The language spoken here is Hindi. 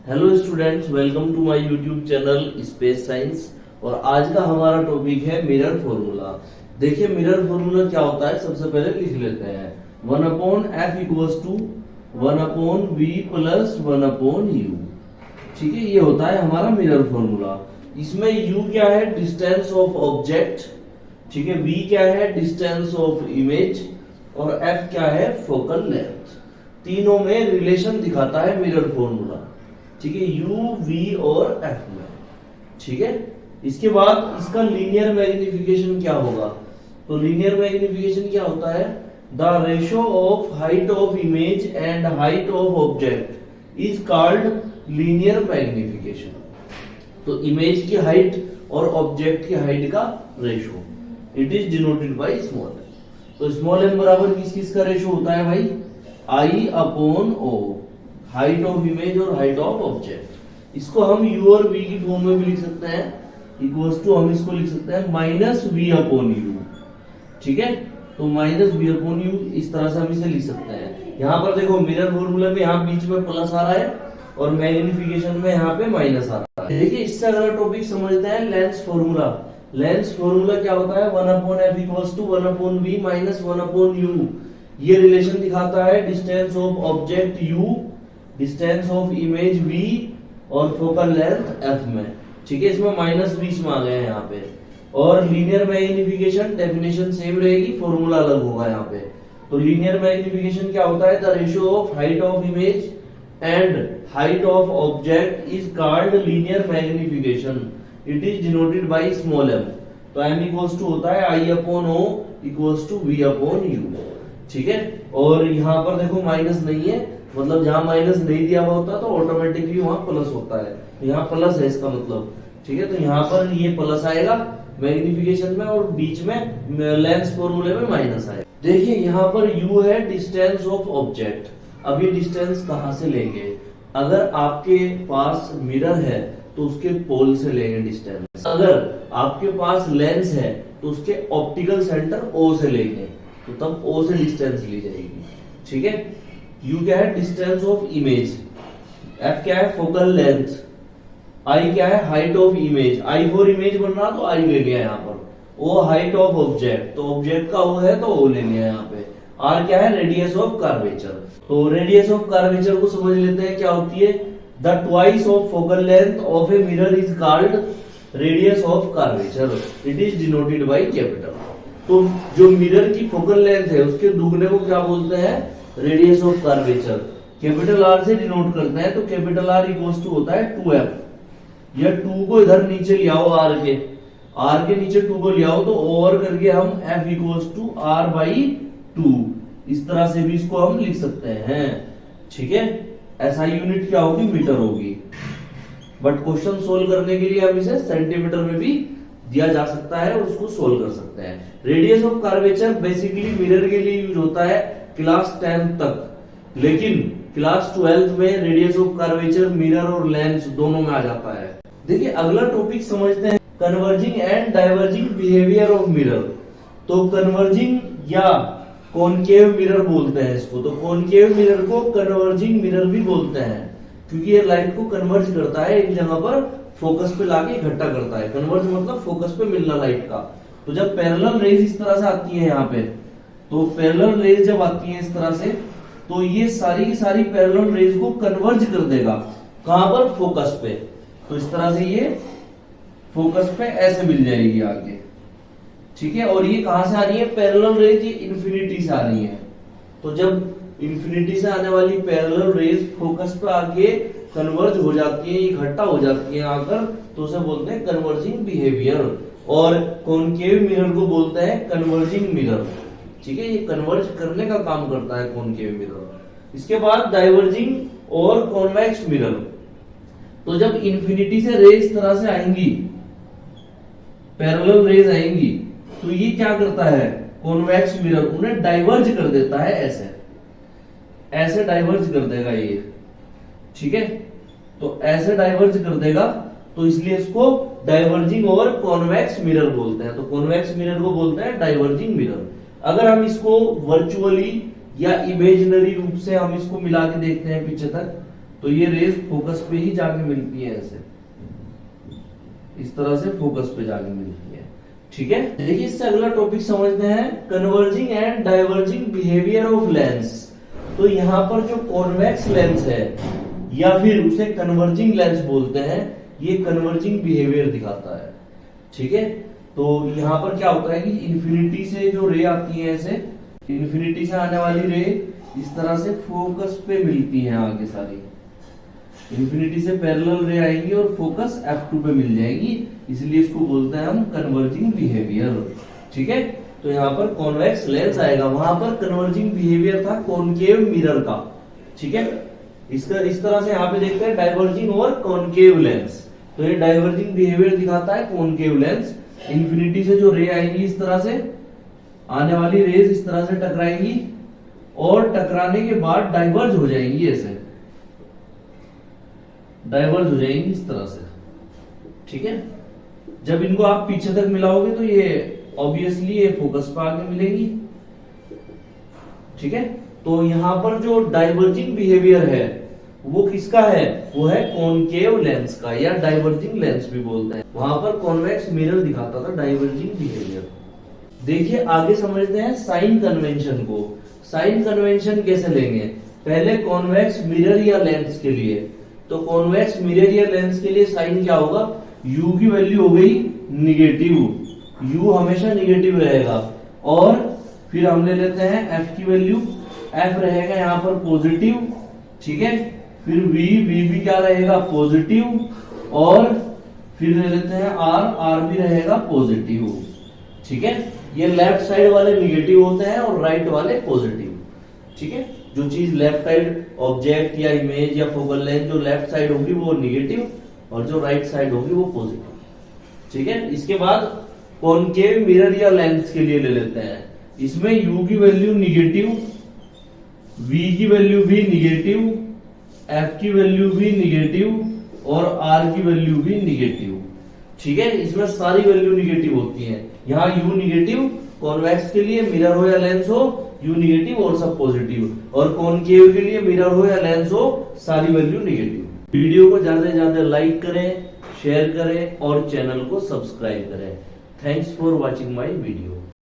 Hello students, welcome to my YouTube channel space science. और आज का हमारा टॉपिक है मिरर फॉर्मूला। देखिए मिरर फॉर्मूला क्या होता है, सबसे पहले लिख लेते हैं। 1/f equals to 1/v plus 1/u। ठीक है, ये होता है हमारा मिरर फॉर्मूला। इसमें u क्या है, डिस्टेंस ऑफ ऑब्जेक्ट। ठीक है, v क्या है, डिस्टेंस ऑफ इमेज, और f क्या है, फोकल लेंथ। तीनों में रिलेशन दिखाता है मिरर फॉर्मूला। ठीक है, u, v और f में। ठीक है, इसके बाद इसका लीनियर मैग्निफिकेशन क्या होगा, तो लीनियर मैग्निफिकेशन क्या होता है, the ratio of height of image and height of object is called linear magnification. तो इमेज की हाइट और ऑब्जेक्ट की हाइट का ratio, it is denoted by small M. तो स्मॉल एम बराबर किस किस का रेशियो होता है भाई, I/O, हाइट ऑफ इमेज और हाइट ऑफ ऑब्जेक्ट। इसको हम u और v की फॉर्म में भी लिख सकते हैं, इक्वल्स टू हम इसको लिख सकते हैं -v/u। ठीक है, तो -v/u इस तरह से हम इसे लिख सकते हैं। यहाँ पर देखो मिरर फॉर्मूला में यहाँ बीच में प्लस आ रहा है और मैग्निफिकेशन में यहाँ पे माइनस आ रहा है। देखिए इससे अगला टॉपिक समझते हैं लेंस फॉर्मूला। लेंस फॉर्मूला क्या होता है, 1/f equals to 1/v minus 1/u। ये रिलेशन दिखाता है distance of object u, distance of image v और फोकल लेंथ f में। ठीक है, इसमें माइनस बीच में आ गए हैं यहाँ पे। और लीनियर मैग्निफिकेशन डेफिनेशन सेम रहेगी, फॉर्मूला अलग होगा यहाँ पे। तो लीनियर मैग्निफिकेशन क्या होता है, the ratio of height of image and height of object is called linear magnification, it is denoted by small m। तो m इक्वल्स टू होता है I/O इक्वल्स टू v/u। ठीक है, और यहाँ पर देखो माइनस नहीं है, मतलब जहां माइनस नहीं दिया हुआ होता तो ऑटोमेटिकली वहां प्लस होता है, तो यहाँ प्लस है इसका मतलब। ठीक है, तो यहाँ पर ये प्लस आएगा मैग्निफिकेशन में और बीच में लेंस फॉर्मूले में माइनस आएगा। देखिए यहाँ पर u है डिस्टेंस ऑफ ऑब्जेक्ट। अब ये डिस्टेंस कहाँ से लेंगे, अगर आपके पास मिरर है तो उसके पोल से लेंगे डिस्टेंस। अगर आपके पास लेंस है तो उसके ऑप्टिकल सेंटर O से लेंगे, तो तब O से डिस्टेंस ली जाएगी। ठीक है, U क्या है, डिस्टेंस ऑफ इमेज, F क्या है, फोकल लेंथ, I क्या है, height of image. I for image बन रहा तो I ले लिया यहाँ पर। O हाइट ऑफ ऑब्जेक्ट, तो ऑब्जेक्ट का O है तो O ले लिया यहाँ पे। R क्या है, रेडियस ऑफ कर्वेचर। तो रेडियस ऑफ कर्वेचर को समझ लेते हैं क्या होती है, the twice of focal length of a mirror is called radius of curvature, it is denoted by capital. तो जो मिरर की फोकल लेंथ है उसके दुगने को क्या बोलते हैं, radius of curvature. Capital R से डिनोट करते हैं, तो कैपिटल R इक्वल्स टू होता है 2f। या 2 को इधर नीचे ले आओ, R के नीचे 2 को ले आओ तो ओवर करके हम f इक्वल्स टू R/2, इस तरह से भी इसको हम लिख सकते हैं। ठीक है, SI यूनिट क्या होगी, मीटर होगी, बट क्वेश्चन सोल्व करने के लिए हम इसे सेंटीमीटर में भी दिया जा सकता है और उसको सोल्व कर सकते हैं। Radius of curvature basically mirror के लिए यूज होता है क्लास 10 तक, लेकिन क्लास 12 में रेडियस ऑफ कर्वेचर मिरर और लेंस दोनों में आ जाता है। देखिए अगला टॉपिक समझते हैं, converging and diverging behaviour of mirror. तो कन्वर्जिंग या कॉनकेव मिरर बोलते हैं इसको, तो कॉनकेव मिरर को कन्वर्जिंग मिरर भी बोलते हैं, क्योंकि ये लाइट को कन्वर्ज करता है, एक जगह पर फोकस पे लाके इकट्ठा करता है। कन्वर्ज मतलब फोकस पे मिलना लाइट का। तो जब पैरेलल रेज इस तरह से आती है यहाँ पे, तो पैरेलल रेज जब आती है इस तरह से, तो ये सारी की सारी पैरेलल रेज को कन्वर्ज कर देगा, कहां पर, फोकस पे। तो इस तरह से ये फोकस पे ऐसे मिल जाएगी आगे। ठीक है, और ये कहां से आ रही है पैरेलल रेज, ये इंफिनिटी से आ रही है। तो जब इंफिनिटी से आने वाली पैरेलल रेज फोकस पे आके कन्वर्ज हो जाती है, इकट्ठा हो जाती है आकर, तो उसे बोलते हैं कन्वर्जिंग बिहेवियर। और कॉनकेव मिरर को बोलते हैं कन्वर्जिंग मिरर। ठीक है, ये कन्वर्ज करने का काम करता है कॉनकेव मिरर। इसके बाद डाइवर्जिंग और कॉन्वेक्स मिरर। तो जब इंफिनिटी से रेज इस तरह से आएंगी, पैरेलल रेज आएंगी, तो ये क्या करता है, कॉन्वेक्स मिरर उन्हें डाइवर्ज कर देता है, ऐसे ऐसे डाइवर्ज कर देगा ये। ठीक है, तो ऐसे डाइवर्ज कर देगा, तो इसलिए इसको डाइवर्जिंग और कॉन्वेक्स मिरर बोलते हैं। तो कॉन्वेक्स मिरर को बोलते हैं डाइवर्जिंग मिरर। अगर हम इसको वर्चुअली या इमेजिनरी रूप से हम इसको मिला के देखते हैं पीछे तक, तो ये रेज फोकस पे ही जाके मिलती है, ऐसे इस तरह से फोकस पे जाके मिलती है। ठीक है, देखिए इससे अगला टॉपिक समझते हैं, converging and diverging behaviour of lens. तो यहाँ पर जो कॉन्वेक्स लेंस है या फिर उसे कन्वर्जिंग लेंस बोलते हैं, ये कन्वर्जिंग बिहेवियर दिखाता है। ठीक है, तो यहाँ पर क्या होता है कि इन्फिनिटी से जो रे आती है, ऐसे इन्फिनिटी से आने वाली रे इस तरह से फोकस पे मिलती है, आगे सारी इन्फिनिटी से पैरेलल रे आएंगी और फोकस F2 पे मिल जाएगी, इसलिए इसको बोलते हैं हम कन्वर्जिंग बिहेवियर। ठीक है, तो यहाँ पर कॉन्वेक्स लेंस आएगा, वहां पर कन्वर्जिंग बिहेवियर था कॉनकेव मिरर का। ठीक है, इसका इस तरह से यहाँ पे देखते हैं डाइवर्जिंग और कॉनकेव लेंस। तो ये डाइवर्जिंग बिहेवियर दिखाता है कॉनकेव लेंस, इन्फिनिटी से जो रे आएंगी इस तरह से, आने वाली रेज इस तरह से टकराएंगी और टकराने के बाद डाइवर्ज हो जाएंगी, ऐसे डाइवर्ज हो जाएंगी इस तरह से। ठीक है, जब इनको आप पीछे तक मिलाओगे तो ये ऑब्वियसली ये फोकस पर आके मिलेगी। ठीक है, तो यहां पर जो डाइवर्जिंग बिहेवियर है वो किसका है, वो है कॉनकेव लेंस का, या डाइवर्जिंग लेंस भी बोलते हैं। वहां पर कॉन्वेक्स मिरर दिखाता था डाइवर्जिंग बिहेवियर। देखिए आगे समझते हैं साइन कन्वेंशन को। साइन कन्वेंशन कैसे लेंगे, पहले कॉन्वेक्स मिरर या लेंस के लिए, तो कॉन्वेक्स मिरर या लेंस के लिए साइन क्या होगा, u की वैल्यू हो गई निगेटिव, u हमेशा निगेटिव रहेगा, और फिर हम ले लेते हैं f की वैल्यू, f रहेगा यहाँ पर पॉजिटिव। ठीक है, फिर v भी क्या रहेगा पॉजिटिव, और फिर ले लेते हैं r भी रहेगा पॉजिटिव। ठीक है, ये लेफ्ट साइड वाले निगेटिव होते हैं और राइट वाले पॉजिटिव। ठीक है, जो चीज लेफ्ट साइड ऑब्जेक्ट या इमेज या फोकल लेंथ जो लेफ्ट साइड होगी वो निगेटिव और जो राइट साइड होगी वो पॉजिटिव। ठीक है, इसके बाद कॉनकेव मिरर या लेंस के लिए ले लेते हैं, इसमें u की वैल्यू निगेटिव, v की वैल्यू भी निगेटिव, f की वैल्यू भी निगेटिव और r की वैल्यू भी निगेटिव। ठीक है, इसमें सारी वैल्यू निगेटिव होती है। यहाँ u निगेटिव कॉन्वेक्स के लिए, मिरर हो या लेंस हो u निगेटिव और सब पॉजिटिव, और कॉनकेव के लिए मिरर हो या लेंस हो सारी वैल्यू निगेटिव। वीडियो को ज्यादा से ज्यादा लाइक करें, शेयर करें और चैनल को सब्सक्राइब करें। Thanks for watching my video.